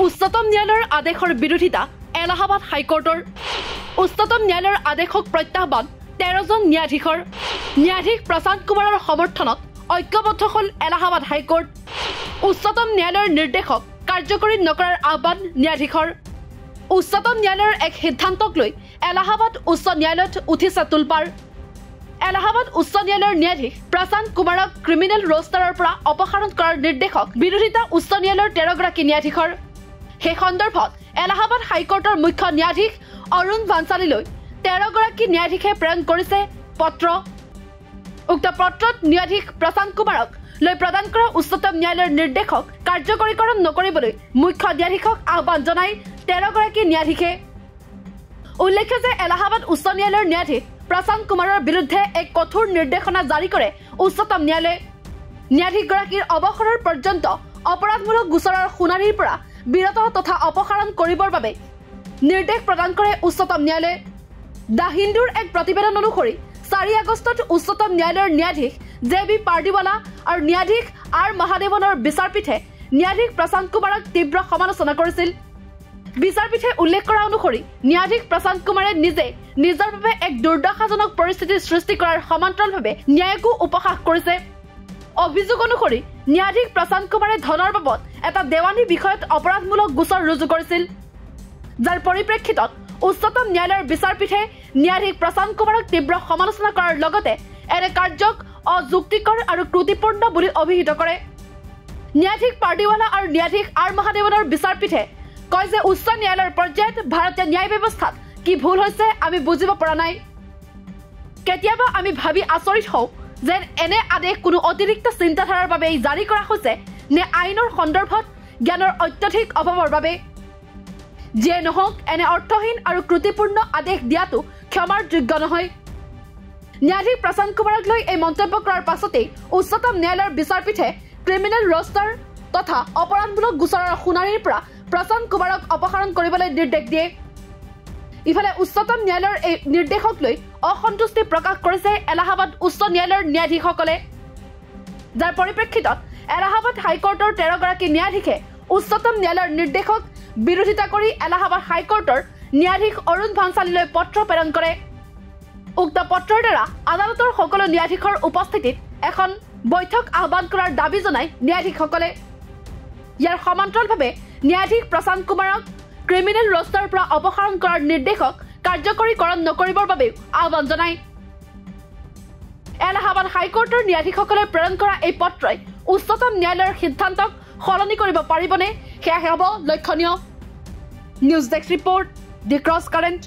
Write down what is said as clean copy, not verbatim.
উচ্চতম ন্যায়ালয়ৰ আদেশৰ বিৰোধিতা এলাহাবাদ হাইকোৰ্টৰ উচ্চতম ন্যায়ালয়ৰ আদেশক প্ৰত্যাহ্বান 13 জন ন্যায়াধীশৰ ন্যায়াধীশ প্ৰশান্ত কুমাৰৰ সমৰ্থনত ঐক্যবদ্ধ হ'ল এলাহাবাদ হাইকোৰ্ট উচ্চতম ন্যায়ালয়ৰ নিৰ্দেশক কাৰ্যকৰী নকৰাৰ আহ্বান ন্যায়াধীশৰ উচ্চতম ন্যায়ালয়ৰ এক সিদ্ধান্তক লৈ এলাহাবাদ উচ্চ ন্যায়ালয়ত উঠিছে তুলপাৰ এলাহাবাদ উচ্চ ন্যায়ালয়ৰ ন্যায়াধীশ প্ৰশান্ত কুমাৰক ক্ৰিমিনেল ৰোষ্টাৰৰ পৰা অপসাৰণ কৰাৰ নিৰ্দেশক বিৰোধিতা উচ্চ ন্যায়ালয়ৰ 13 গৰাকী ন্যায়াধীশৰ সেই সন্দৰ্ভত এলাহাবাদ হাইকোৰ্টৰ মুখ্য ন্যায়াধীশ অৰুণ ভাঞ্চালীলৈ 13 গৰাকী ন্যায়াধীশে প্ৰেৰণ কৰিছে পত্ৰ উক্ত পত্ৰত ন্যায়াধীশ প্ৰশান্ত কুমাৰক লৈ প্ৰদান কৰা উচ্চতম ন্যায়ালয়ৰ নিৰ্দেশক কাৰ্যকৰীকৰণ নকৰিবলৈ মুখ্য ন্যায়াধীশক আহ্বান জনাই 13 গৰাকী ন্যায়াধীশে উল্লেখ্য যে এলাহাবাদ উচ্চ ন্যায়ালয়ৰ ন্যায়াধীশ প্ৰশান্ত কুমাৰৰ বিৰুদ্ধে এক কঠোৰ নিৰ্দেশনা জাৰি কৰে উচ্চতম ন্যায়ালয়ে ন্যায়াধীশগৰাকীৰ অৱসৰৰ পৰ্যন্ত অপৰাধমূলক গোচৰৰ শুনানিৰ পৰা বিৰত তথা অপসাৰণ কৰিবৰ বাবে নিৰ্দেশ প্ৰদান কৰে উচ্চতম ন্যায়ালয়ে দ্য হিন্দুৰ এক প্ৰতিবেদন অনুসৰি 4 আগষ্টত উচ্চতম ন্যায়ালয়ৰ ন্যায়াধীশ জে.বি. পাৰ্দিৱালা আৰু ন্যায়াধীশ আৰ মহাদেৱনৰ বিচাৰপীঠে ন্যায়াধীশ প্ৰশান্ত কুমাৰক তীব্ৰ সমালোচনা কৰিছিল বিচাৰপীঠে উল্লেখ কৰা অনুসৰি ন্যায়াধীশ প্ৰশান্ত কুমাৰে নিজে নিজৰ বাবে এক দুৰ্দশাজনক পৰিস্থিতিৰ সৃষ্টি কৰাৰ সমান্তৰালভাৱে ন্যায়কো উপহাস কৰিছে অভিযোগ অনুসৰি ন্যায়াধীশ প্ৰশান্ত কুমাৰে ধনৰ বাবদ এটা দেৱানী বিষয়ত অপৰাধমূলক গোচৰ ৰুজু কৰিছিল যাৰ পৰিপ্ৰেক্ষিতত উচ্চতম ন্যায়ালয়ৰ বিচাৰপীঠে ন্যায়াধীশ প্ৰশান্ত কুমাৰক তীব্ৰ সমালোচনা কৰাৰ লগতে এনে কাৰ্যক অযুক্তিকৰ আৰু ত্ৰুটিপূৰ্ণ বুলি অভিহিত কৰে ন্যায়াধীশ পাৰ্দিৱালা আৰু ন্যায়াধীশ আৰ মহাদেৱনৰ বিচাৰপীঠে কয় যে উচ্চ ন্যায়ালয়ৰ পৰ্যায়ত ভাৰতীয় ন্যায় ব্যৱস্থাত কি ভুল হৈছে আমি বুজিব পৰা নাই কেতিয়াবা আমি ভাবি আচৰিত হওঁ যে এনে আদেশ কোনো অতিৰিক্ত চিন্তাধাৰাৰ বাবে জাৰি কৰা হৈছে নে আইনৰ সন্দৰ্ভত জ্ঞানৰ অত্যধিক অভাৱৰ বাবে যিয়ে নহওক এনে অৰ্থহীন আৰু ত্ৰুটিপূৰ্ণ আদেশ দিয়াটো ক্ষমাৰ যোগ্য নহয় ন্যায়াধীশ প্ৰশান্ত কুমাৰক লৈ এই মন্তব্য কৰাৰ পাছতেই উচ্চতম ন্যায়ালয়ৰ বিচাৰপীঠে ক্ৰিমিনেল ৰোষ্টাৰ তথা অপৰাধমূলক গোচৰৰ শুনানিৰ পৰা প্ৰশান্ত কুমাৰক অপসাৰণ কৰিবলৈ নিৰ্দেশ দিয়ে ইফালে উচ্চতম ন্যায়ালয়ৰ এই নিৰ্দেশক লৈ অসন্তুষ্টি প্ৰকাশ কৰিছে এলাহাবাদ উচ্চ ন্যায়ালয়ৰ ন্যায়াধীশসকলে যাৰ পৰিপ্ৰেক্ষিতত এলাহাবাদ হাইকোৰ্টৰ 13 গৰাকী ন্যায়াধীশে উচ্চতম ন্যায়ালয়ৰ নিৰ্দেশক বিৰোধিতা কৰি এলাহাবাদ হাইকোৰ্টৰ ন্যায়াধীশ অৰুণ ভাঞ্চালীলৈ পত্ৰ প্ৰেৰণ কৰে উক্ত পত্ৰৰ দ্বাৰা আদালতৰ সকলো ন্যায়াধীশৰ উপস্থিতিত এখন বৈঠক আহ্বান কৰাৰ দাবী জনাই ন্যায়াধীশসকলে ইয়াৰ সমান্তৰালভাৱে ন্যায়াধীশ প্ৰশান্ত কুমাৰক ক্ৰিমিনেল ৰোষ্টাৰৰ পৰা অপসাৰণ কৰাৰ নিৰ্দেশক কাৰ্যকৰীকৰণ নকৰিবৰ বাবে আহ্বান জনায় এলাহাবাদ হাইকোৰ্টৰ ন্যায়াধীশসকলে প্ৰেৰণ কৰা এই পত্ৰই উচ্চতম ন্যায়ালয়ৰ সিদ্ধান্তক সলনি কৰিব পাৰিবনে সেয়া হ'ব লক্ষণীয় নিউজ ডেস্ক ৰিপৰ্ট দি ক্ৰছ কাৰেণ্ট